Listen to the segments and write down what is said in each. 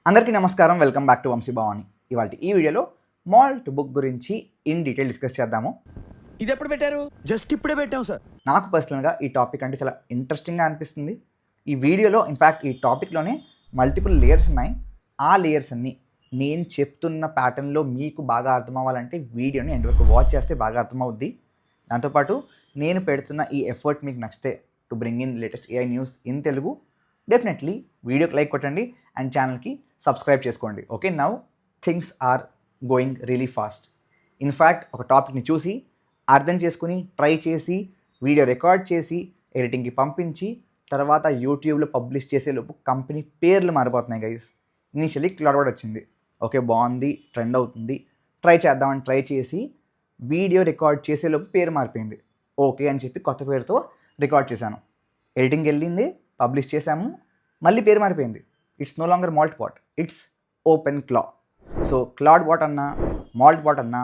అందరికీ నమస్కారం. Welcome back to Vamshi Bhavani. ఇవాళ ఈ వీడియోలో మాల్ట్ బుక్ గురించి ఇన్ డీటెయిల్ డిస్కస్ చేద్దాము. ఇది ఎప్పుడు పెట్టారు? జస్ట్ ఇప్పుడే పెట్టాం సార్. నాకు పర్సనల్గా ఈ టాపిక్ అంటే చాలా ఇంట్రెస్టింగ్గా అనిపిస్తుంది. ఈ వీడియోలో ఇన్ఫ్యాక్ట్ ఈ టాపిక్లోనే మల్టిపుల్ లేయర్స్ ఉన్నాయి. ఆ లేయర్స్ అన్ని నేను చెప్తున్న ప్యాటర్న్లో మీకు బాగా అర్థం అవ్వాలంటే వీడియోని ఎండ్ వరకు వాచ్ చేస్తే బాగా అర్థమవుద్ది. దాంతోపాటు నేను పెడుతున్న ఈ ఎఫర్ట్ మీకు నచ్చితే to bring in latest AI news in Telugu, definitely వీడియోకి లైక్ కొట్టండి అండ్ ఛానల్కి సబ్స్క్రైబ్ చేసుకోండి. Okay, now things are going really fast. In fact ఒక టాపిక్ని చూసి అర్థం చేసుకుని ట్రై చేసి వీడియో రికార్డ్ చేసి ఎడిటింగ్కి పంపించి తర్వాత యూట్యూబ్లో పబ్లిష్ చేసేలోపు కంపెనీ పేర్లు మారిపోతున్నాయి గైస్. ఇనిషియలీ క్లౌడ్ వచ్చింది, ఓకే బాగుంది, ట్రెండ్ అవుతుంది, ట్రై చేద్దామని ట్రై చేసి వీడియో రికార్డ్ చేసేలోపు పేరు మారిపోయింది. ఓకే అని చెప్పి కొత్త పేరుతో రికార్డ్ చేశాను, ఎడిటింగ్ వెళ్ళింది, పబ్లిష్ చేశాము, మళ్ళీ పేరు మారిపోయింది. It's no longer Moltbot, it's OpenClaw. So Clawdbot అన్నా, మాల్ట్ బాట్ అన్నా,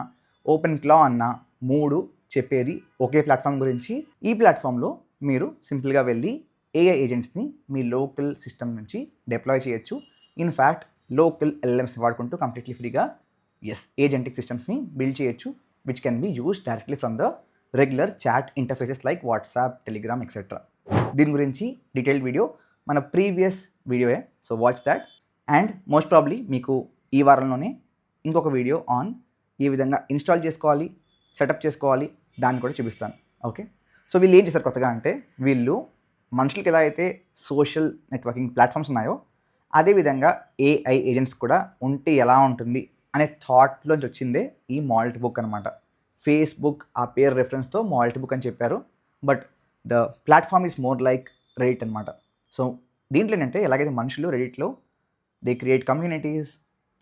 ఓపెన్ క్లా అన్నా మూడు చెప్పేది ఒకే ప్లాట్ఫామ్ గురించి. ఈ ప్లాట్ఫామ్లో మీరు సింపుల్గా వెళ్ళి ఏఐ ఏజెంట్స్ని మీ లోకల్ సిస్టమ్ నుంచి డిప్లాయ్ చేయొచ్చు. ఇన్ఫ్యాక్ట్ లోకల్ ఎల్ఎల్ఎమ్స్ని వాడుకుంటూ కంప్లీట్లీ ఫ్రీగా ఏజెంటిక్ సిస్టమ్స్ని బిల్డ్ చేయొచ్చు, which can be use directly from the regular chat interfaces like WhatsApp, Telegram etcetera. దీని గురించి డీటెయిల్డ్ వీడియో మన ప్రీవియస్ వీడియోయే, so watch that. And most probably మీకు ఈ వారంలోనే ఇంకొక వీడియో ఆన్ ఏ విధంగా ఇన్స్టాల్ చేసుకోవాలి, సెటప్ చేసుకోవాలి దాన్ని కూడా చూపిస్తాను. ఓకే, సో వీళ్ళు ఏం చేశారు కొత్తగా అంటే, వీళ్ళు మనుషులకి ఎలా అయితే సోషల్ నెట్వర్కింగ్ ప్లాట్ఫామ్స్ ఉన్నాయో అదేవిధంగా ఏఐ ఏజెంట్స్ కూడా ఉంటే ఎలా ఉంటుంది అనే థాట్లోంచి వచ్చిందే ఈ మాల్ట్ బుక్ అనమాట. ఫేస్బుక్ ఆ పేరు రెఫరెన్స్తో మాల్ట్ బుక్ అని చెప్పారు, but the platform is more like Reddit అనమాట. సో దీంట్లో ఏంటంటే, ఎలాగైతే మనుషులు రెడిట్లో దే క్రియేట్ కమ్యూనిటీస్,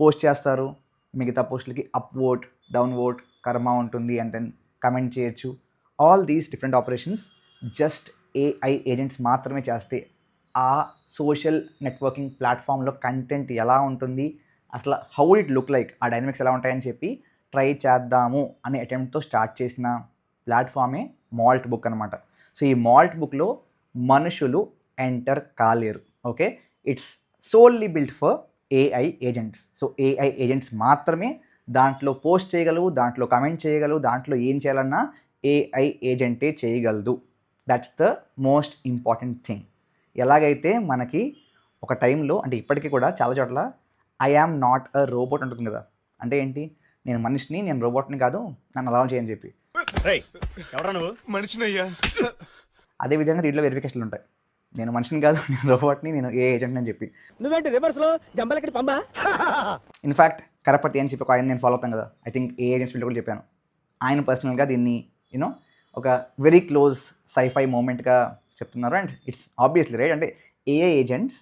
పోస్ట్ చేస్తారు, మిగతా పోస్టులకి అప్ ఓట్, డౌన్ ఓట్, కర్మ ఉంటుంది అండ్ దెన్ కమెంట్ చేయొచ్చు. All these different operations just AI agents మాత్రమే చేస్తే ఆ సోషల్ నెట్వర్కింగ్ ప్లాట్ఫామ్లో కంటెంట్ ఎలా ఉంటుంది, అసలు హౌ ఇట్ లుక్ లైక్, ఆ డైనమిక్స్ ఎలా ఉంటాయని చెప్పి ట్రై చేద్దాము అనే అటెంప్ట్తో స్టార్ట్ చేసిన ప్లాట్ఫామే మాల్ట్ బుక్ అనమాట. సో ఈ మాల్ట్ బుక్లో మనుషులు ఎంటర్ కాలేరు. Okay, it's solely built for AI agents. So AI agents మాత్రమే దాంట్లో పోస్ట్ చేయగలవు, దాంట్లో కమెంట్ చేయగలవు, దాంట్లో ఏం చేయాలన్నా ఏఐ ఏజెంటే చేయగలదు. That's the most important thing. ఎలాగైతే మనకి ఒక టైంలో అంటే ఇప్పటికీ కూడా చాలా చోట్ల I am not a robot ఉంటుంది కదా, అంటే ఏంటి, నేను మనిషిని, నేను రోబోట్ని కాదు, నన్ను అలా చేయని చెప్పి. అదేవిధంగా దీంట్లో వెరిఫికేషన్లు ఉంటాయి, నేను మనిషిని కాదు, నేను రోబోట్ని, నేను ఏ ఏజెంట్ అని చెప్పి. నువ్వేంటి రివర్స్లో జంబలకి పంబా? ఇన్ఫ్యాక్ట్ కరపతి అని చెప్పి ఒక ఆయన నేను ఫాలో అవుతాను కదా, ఐ థింక్ ఏ ఏజెంట్స్ వీళ్ళు కూడా చెప్పాను. ఆయన పర్సనల్గా దీన్ని యూనో ఒక వెరీ క్లోజ్ సైఫై మూమెంట్గా చెప్తున్నారు. And it's obviously right. అంటే ఏఐ ఏజెంట్స్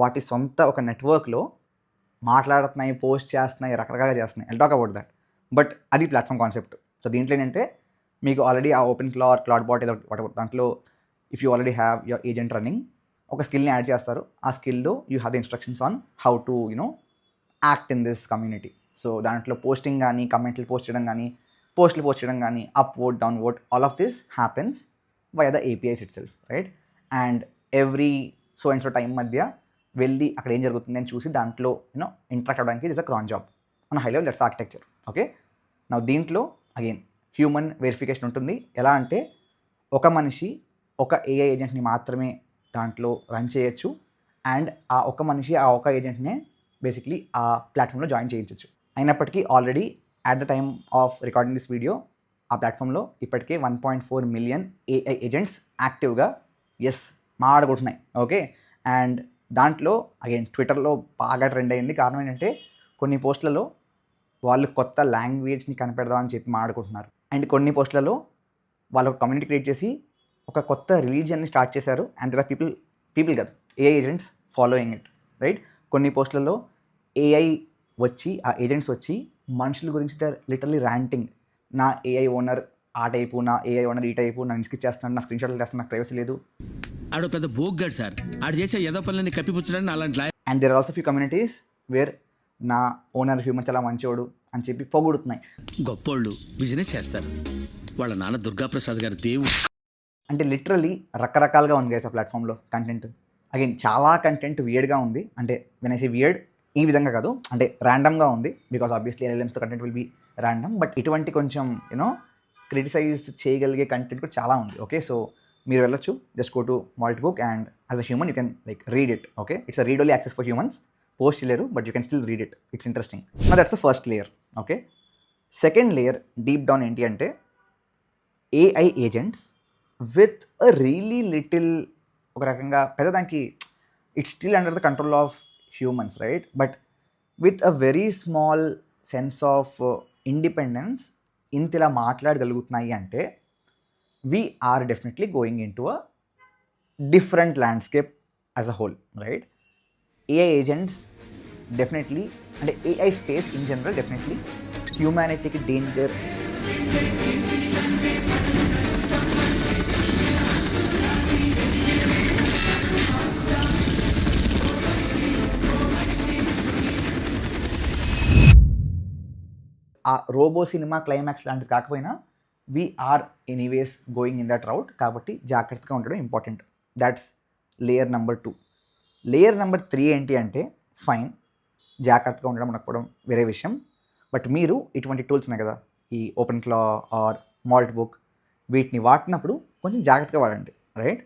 వాటి సొంత ఒక నెట్వర్క్లో మాట్లాడుతున్నాయి, పోస్ట్ చేస్తున్నాయి, రకరకాలుగా చేస్తున్నాయి. I'll talk about that. But అది ప్లాట్ఫామ్ కాన్సెప్ట్. సో దీంట్లో ఏంటంటే, మీకు ఆల్రెడీ ఆ ఓపెన్ క్లా ఆర్ క్లౌడ్ బాట్ ఏదో దాంట్లో if you already have your agent running, ఒక స్కిల్ని యాడ్ చేస్తారు. ఆ స్కిల్లో you have the instructions on how to act in this community. So దాంట్లో పోస్టింగ్ కానీ, కమెంట్లు పోస్ట్ చేయడం కానీ, పోస్టులు పోస్ట్ చేయడం కానీ, up vote, down vote, all of this happens via the APIs itself, right? And every so and so time మధ్య వెళ్ళి అక్కడ ఏం జరుగుతుంది అని చూసి దాంట్లో ఇంటరాక్ట్ అవ్వడానికి it's a cron job on high level. That's architecture. Okay, నా దీంట్లో అగైన్ హ్యూమన్ వెరిఫికేషన్ ఉంటుంది. ఎలా అంటే, ఒక మనిషి ఒక ఏఐ ఏజెంట్ని మాత్రమే దాంట్లో రన్ చేయొచ్చు. అండ్ ఆ ఒక మనిషి ఆ ఒక ఏజెంట్నే బేసిక్లీ ఆ ప్లాట్ఫామ్లో జాయిన్ చేయించవచ్చు. అయినప్పటికీ already at the time of recording this video ఆ ప్లాట్ఫామ్లో ఇప్పటికే 1.4 మిలియన్ ఏఐ ఏజెంట్స్ యాక్టివ్గా మాట్లాడుకుంటున్నాయి. ఓకే, అండ్ దాంట్లో అగైన్ ట్విట్టర్లో బాగా ట్రెండ్ అయింది. కారణం ఏంటంటే, కొన్ని పోస్టులలో వాళ్ళు కొత్త లాంగ్వేజ్ని కనిపెడదామని చెప్పి మాట్లాడుకుంటున్నారు. అండ్ కొన్ని పోస్టులలో వాళ్ళు ఒక కమ్యూనిటీ క్రియేట్ చేసి ఒక కొత్త రిలీజియన్ని స్టార్ట్ చేశారు. అండ్ దర్ ఆర్ పీపుల్ కదా, AI agents following it, right? కొన్ని పోస్టులలో ఏఐ వచ్చి, ఆ ఏజెంట్స్ వచ్చి మనుషుల గురించి లిటరలీ ర్యాంటింగ్, నా ఏఐ ఓనర్ ఆ టైపు, నా ఏఐ ఓనర్ ఈ టైపు, నన్ను ఇన్స్కిచ్ చేస్తున్నాడు, నా స్క్రీన్ షాట్లు చేస్తున్నాను, నాకు ప్రైవసీ లేదు. ఆడు పెద్ద బోగ్గాడు సార్, ఆడు చేసే ఏదో పనులని కప్పిపుచ్చడానికి అలాంటి. And there are also few communities where నా ఓనర్ హ్యూమన్ చాలా మంచోడు అని చెప్పి పొగుడుతున్నాయి. గొప్పోళ్ళు బిజినెస్ చేస్తారు, వాళ్ళ నాన్న దుర్గాప్రసాద్ గారు దేవుడు. అంటే లిటరలీ రకరకాలుగా ఉంది గైస్ ఆ ప్లాట్ఫామ్లో కంటెంట్. అగైన్ చాలా కంటెంట్ వియర్డ్గా ఉంది. అంటే వెన్ ఐ సే వియర్డ్, ఈ విధంగా కాదు, అంటే ర్యాండమ్గా ఉంది బికాస్ ఆబ్వియస్లీ ఎల్ఎల్ఎమ్స్తో content will be random, but ఇటువంటి కొంచెం యూనో క్రిటిసైజ్ చేయగలిగే కంటెంట్ కూడా చాలా ఉంది. ఓకే, సో మీరు వెళ్ళొచ్చు, just go to Moltbook and as a human you can like read it. Okay, it's a read only access for humans, post చేయలేరు but you can still read it, it's interesting. నా that's the first layer. Okay, second layer deep down ఏంటి అంటే AI agents with a really little, ఒక రకంగా పెద్దదానికి it's still under the control of humans, right, but with a very small sense of independence ఇంతలా మాట్లాడగలుగుతున్నాయి అంటే we are definitely going into a different landscape as a whole, right? AI agents definitely, and AI space in general definitely humanity ki danger. ఆ Robo cinema climax లాంటిది కాకపోయినా we're anyways going in that route, కాబట్టి జాగ్రత్తగా ఉండడం important. That's layer number 2. Layer number 3 ఏంటి అంటే fine, జాగ్రత్తగా ఉండడం ఉండకపోవడం వేరే విషయం, బట్ మీరు ఇటువంటి టూల్స్ ఉన్నాయి కదా, ఈ ఓపెన్ క్లా ఆర్ మాల్ట్ బుక్, వీటిని వాడినప్పుడు కొంచెం జాగ్రత్తగా వాడండి, రైట్?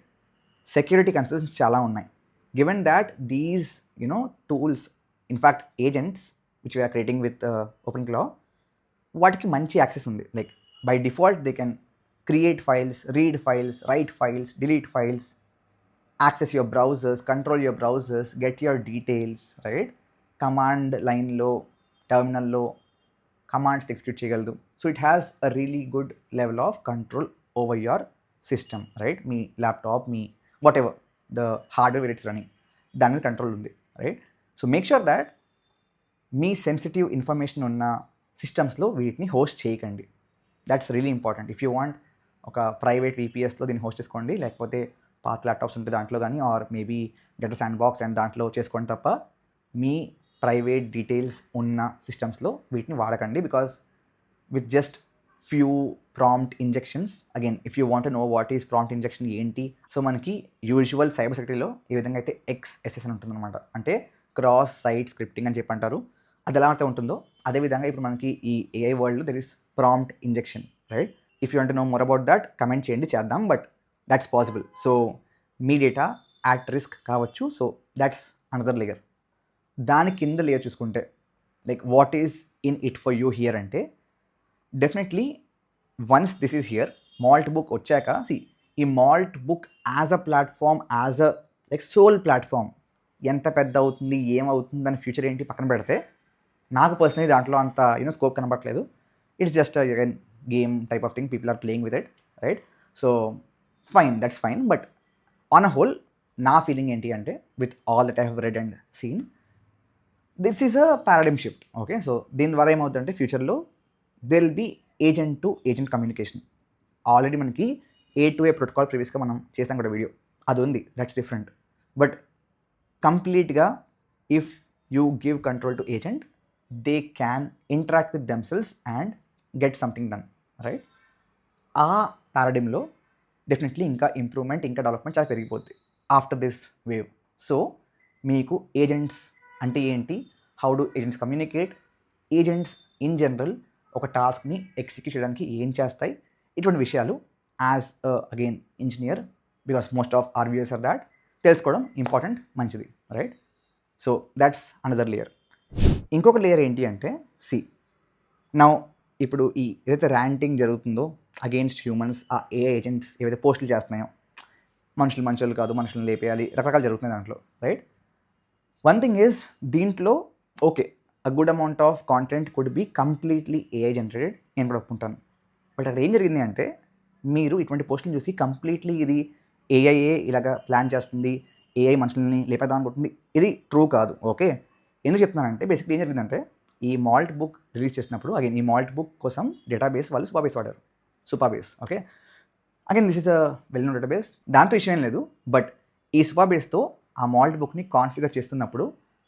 సెక్యూరిటీ కన్సర్న్స్ చాలా ఉన్నాయి. Given that these tools, in fact agents which we are creating with OpenClaw, వాటికి మంచి యాక్సెస్ ఉంది. Like by default they can create files, read files, write files, delete files, access your browsers, control your browsers, get your details, right? Command line lo, terminal lo commands execute cheyagaladu. So it has a really good level of control over your system, right? Me laptop, me whatever the hardware where it's running, దాని మీద control ఉంది, right? So make sure that మీ sensitive information ఉన్న సిస్టమ్స్లో వీటిని host చేయకండి. That's really important. If you want ఒక private VPSలో దీన్ని హోస్ట్ చేసుకోండి, లేకపోతే పాత ల్యాప్టాప్స్ ఉంటే దాంట్లో కానీ, or maybe get a sandbox and దాంట్లో చేసుకోండి తప్ప మీ ప్రైవేట్ డీటెయిల్స్ ఉన్న సిస్టమ్స్లో వీటిని వాడకండి. Because with just few prompt injections, again if you want know what is prompt injection ఏంటి, సో మనకి యూజువల్ సైబర్ సెక్యూరిటీలో ఈ విధంగా అయితే XSS అని ఉంటుందన్నమాట, అంటే క్రాస్ సైట్ స్క్రిప్టింగ్ అని చెప్పి అంటారు. అది ఎలా అయితే ఉంటుందో అదేవిధంగా ఇప్పుడు మనకి ఈ AI వరల్డ్లో there is prompt injection, right? If you want know more about that comment చేయండి, చేద్దాం, బట్ దట్స్ పాసిబుల్. సో మీ డేటా అట్ రిస్క్ కావచ్చు. So that's another layer. దాని కింద లేయర్ చూసుకుంటే like what is in it for you here అంటే definitely once this is here, Moltbook వచ్చాక ఈ Moltbook as a platform, as a like soul platform ఎంత పెద్ద అవుతుంది, ఏమవుతుంది, దాని ఫ్యూచర్ ఏంటి పక్కన పెడితే నాకు పర్సనలీ దాంట్లో అంత స్కోప్ కనబడట్లేదు. It's just again game type of thing, people are playing with it, right? So fine, that's fine, but on a whole నా ఫీలింగ్ ఏంటి అంటే with all that I have read and seen, this is a paradigm shift. Okay, so దీని ద్వారా ఏమవుతుందంటే ఫ్యూచర్లో there will be agent to agent communication. Already మనకి A2A protocol ప్రీవియస్గా మనం చేసాం కూడా వీడియో, అది ఉంది, దట్స్ డిఫరెంట్. బట్ కంప్లీట్గా if you give control to agent, they can interact with themselves and get something done, right? ఆ పారాడిమ్లో డెఫినెట్లీ ఇంకా ఇంప్రూవ్మెంట్, ఇంకా డెవలప్మెంట్ చాలా పెరిగిపోద్ది ఆఫ్టర్ దిస్ వేవ్. సో మీకు ఏజెంట్స్ అంటే ఏంటి, how do agents communicate, agents in general ఒక టాస్క్ని ఎగ్జిక్యూట్ చేయడానికి ఏం చేస్తాయి, ఇటువంటి విషయాలు as again engineer, because most of our viewers are that, తెలుసుకోవడం ఇంపార్టెంట్, మంచిది, right? So that's another layer. ఇంకొక లేయర్ ఏంటి అంటే నౌ ఇప్పుడు ఈ ఏదైతే ర్యాంటింగ్ జరుగుతుందో అగెయిన్స్ట్ హ్యూమన్స్, ఆ AI ఏజెంట్స్ ఏవైతే పోస్టులు చేస్తున్నాయో, మనుషులు కాదు, మనుషులను లేపేయాలి, రకరకాలు జరుగుతున్నాయి దాంట్లో, రైట్? వన్ థింగ్ ఈజ్ దీంట్లో okay, a good amount of content could be completely AI generated, నేను కూడా ఒప్పుకుంటాను. బట్ అక్కడ ఏం జరిగింది అంటే మీరు ఇటువంటి పోస్టులను చూసి కంప్లీట్లీ ఇది AI ఇలాగా ప్లాన్ చేస్తుంది, AI మనుషుల్ని లేపేద్దాం అనుకుంటుంది, ఇది ట్రూ కాదు. ఓకే, ఎందుకు చెప్తున్నానంటే బేసిక్లీ ఏం జరిగిందంటే ఈ మాల్ట్ బుక్ రిలీజ్ చేసినప్పుడు అగైన్ ఈ మాల్ట్ బుక్ కోసం డేటాబేస్ వాళ్ళు సుపాబేస్ వాడారు, Supabase. Okay, again this is a well known database, దాంతో ఇష్యూ ఏం లేదు. బట్ ఈ సుపాబేస్తో ఆ మాల్ట్ బుక్ని కాన్ఫిగర్ చేస్తున్నప్పుడు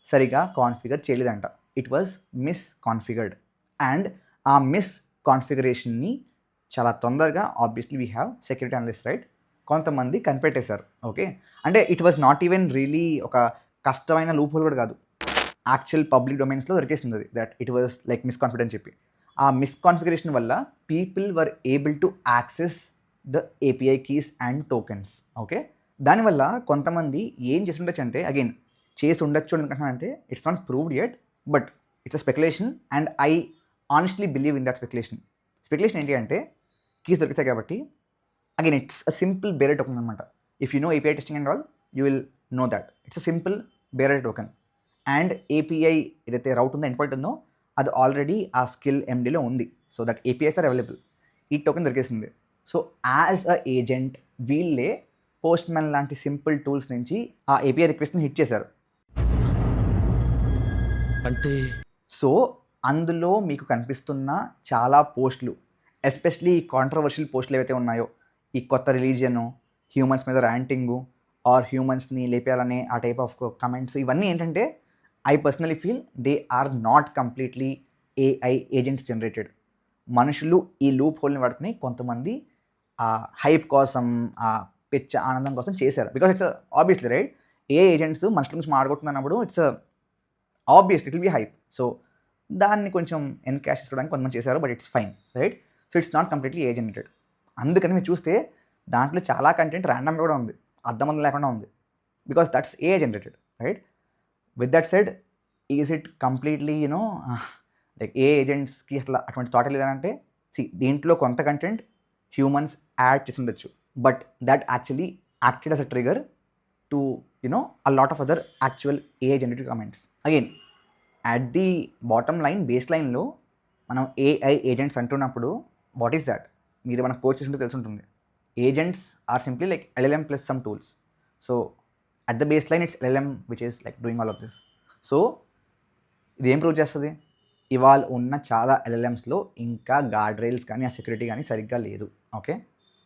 సరిగా కాన్ఫిగర్ చేయలేదంట, it was misconfigured. And ఆ మిస్ కాన్ఫిగరేషన్ని చాలా తొందరగా obviously we have security analyst, right, కొంతమంది కనిపెట్టేశారు. ఓకే, అంటే it was not even really ఒక కష్టమైన లూప్ హోల్ కూడా కాదు, యాక్చువల్ పబ్లిక్ డొమైన్స్లో దొరికేసింది అది, దట్ ఇట్ వాజ్ లైక్ మిస్కాన్ఫిగర్ అని చెప్పి. ఆ మిస్కాన్ఫిగరేషన్ వల్ల people were able to access the API keys and tokens. Okay, దానివల్ల కొంతమంది ఏం చేసి ఉండొచ్చు అంటే, అగైన్ చేసి ఉండొచ్చు ఎందుకంటే it's not proved yet, but it's a speculation and I honestly believe in that speculation. Speculation ఏంటి అంటే, కీస్ దొరికితాయి కాబట్టి, again it's a simple bearer token అనమాట. If you know API testing and all, you will know that it's a simple bearer token. And API ఏదైతే route ఉందో, end point ఉందో, అది already ఆ స్కిల్ ఎండీలో ఉంది. So that APIs are available. ఈ token దొరికేసింది. సో యాజ్ అ ఏజెంట్ వీళ్ళే పోస్ట్ మ్యాన్ లాంటి సింపుల్ టూల్స్ నుంచి ఆ ఏపీఐ రిక్వెస్ట్ని హిట్ చేశారు. అంటే సో అందులో మీకు కనిపిస్తున్న చాలా పోస్టులు, ఎస్పెషలీ ఈ కాంట్రవర్షియల్ పోస్టులు ఏవైతే ఉన్నాయో, ఈ కొత్త రిలీజియను, హ్యూమన్స్ మీద ర్యాంటింగు ఆర్ హ్యూమన్స్ని లేపేయాలనే ఆ టైప్ ఆఫ్ కమెంట్స్, ఇవన్నీ ఏంటంటే I personally feel they are not completely AI agents generated. మనుషులు ఈ లూప్ హోల్ని వాడుకుని కొంతమంది ఆ హైప్ కోసం, ఆ పిచ్చ ఆనందం కోసం చేశారు. Because it's obviously right, AI agents మనుషుల నుంచి మాట్లాడుకుంటున్నప్పుడు it's obvious it will be hype. So దాన్ని కొంచెం ఎన్కాష్ చేసుకోవడానికి కొంతమంది చేశారు, but it's fine right. So it's not completely AI generated. అందుకని మీరు చూస్తే దాంట్లో చాలా కంటెంట్ ర్యాండమ్గా కూడా ఉంది, అర్థమంది లేకుండా ఉంది, because that's AI generated right. With that said, is it completely you know like AI ఏజెంట్స్కి అట్లా అటువంటి థాట్ లేదంటే, దీంట్లో కొంత కంటెంట్ హ్యూమన్స్ యాడ్ చేసి ఉండొచ్చు, but that actually acted as a trigger to you know a lot of other actual AI generated comments. Again at the bottom line, base లైన్లో మనం ఏఐ ఏజెంట్స్ అంటున్నప్పుడు వాట్ ఈస్ దాట్, మీరు మన coach చేస్తుంటే తెలిసి ఉంటుంది. Agents are simply like LLM plus some tools. So at the base line it's LLM which is like doing all of this. So ఇది ఏం ప్రూవ్ చేస్తుంది, ఇవాళ ఉన్న చాలా LLMsలో ఇంకా గార్డ్ రైల్స్ కానీ ఆ సెక్యూరిటీ కానీ సరిగ్గా లేదు. Okay,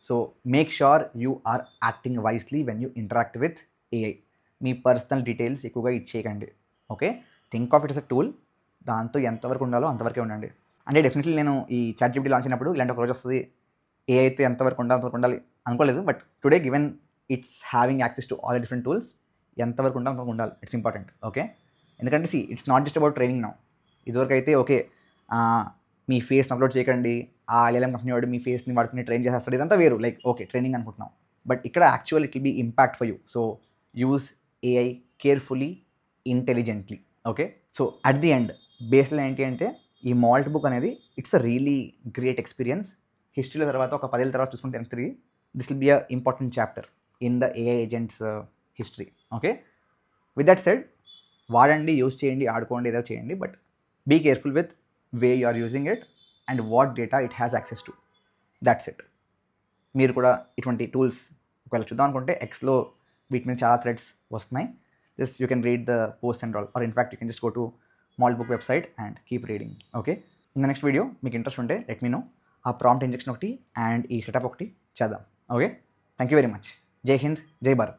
so make sure you are acting wisely when you interact with AI. మీ పర్సనల్ డీటెయిల్స్ ఎక్కువగా ఇచ్చేయకండి. Okay, think of it is a tool, దాంతో ఎంతవరకు ఉండాలో అంతవరకే ఉండండి. అంటే డెఫినెట్లీ నేను ఈ ChatGPT లాంచ్ అయినప్పుడు ఇలాంటి ఒక రోజు వస్తుంది, ఏ అయితే ఎంతవరకు ఉండాలి అంతవరకు ఉండాలి అనుకోలేదు. But today given it's having access to all different tools, ఎంతవరకు ఉండాలి అంతవరకు ఉండాలి, ఇట్స్ ఇంపార్టెంట్. ఓకే, ఎందుకంటే it's not just about training now. ఇదివరకు అయితే ఓకే, మీ ఫేస్ని అప్లోడ్ చేయకండి, ఆ LLM కంపెనీ వాడు మీ ఫేస్ని వాడుకుని ట్రైన్ చేసేస్తాడు, ఇదంతా వేరు, లైక్ ఓకే ట్రైనింగ్ అనుకుంటున్నాం. బట్ ఇక్కడ actual it will be impact for you. So use AI carefully, intelligently. Okay, so at the end బేస్లో ఏంటి అంటే, ఈ మాల్ట్ బుక్ అనేది it's a really great experience. హిస్టరీలో తర్వాత ఒక 10 ఏళ్ళ తర్వాత చూసుకుంటే M3, this will be a important chapter in the AI agents history. Okay, with that said, వాడండి, యూజ్ చేయండి, ఆడుకోండి, ఏదో చేయండి, but be careful with way you are using it and what data it has access to. That's it. మీరు కూడా ఇటువంటి tools ఒకవేళ చూద్దాం అనుకుంటే Xలో వీటి మీద చాలా థ్రెడ్స్ వస్తున్నాయి. Just you can read the post and all, or in fact you can just go to Moltbook website and keep reading. Okay, in the next video మీకు ఇంట్రెస్ట్ ఉంటే లెట్ మీ నో. ఆ prompt injection ఒకటి and ఈ setup ఒకటి చేద్దాం. Okay, thank you very much. జై హింద్, జై భారత్.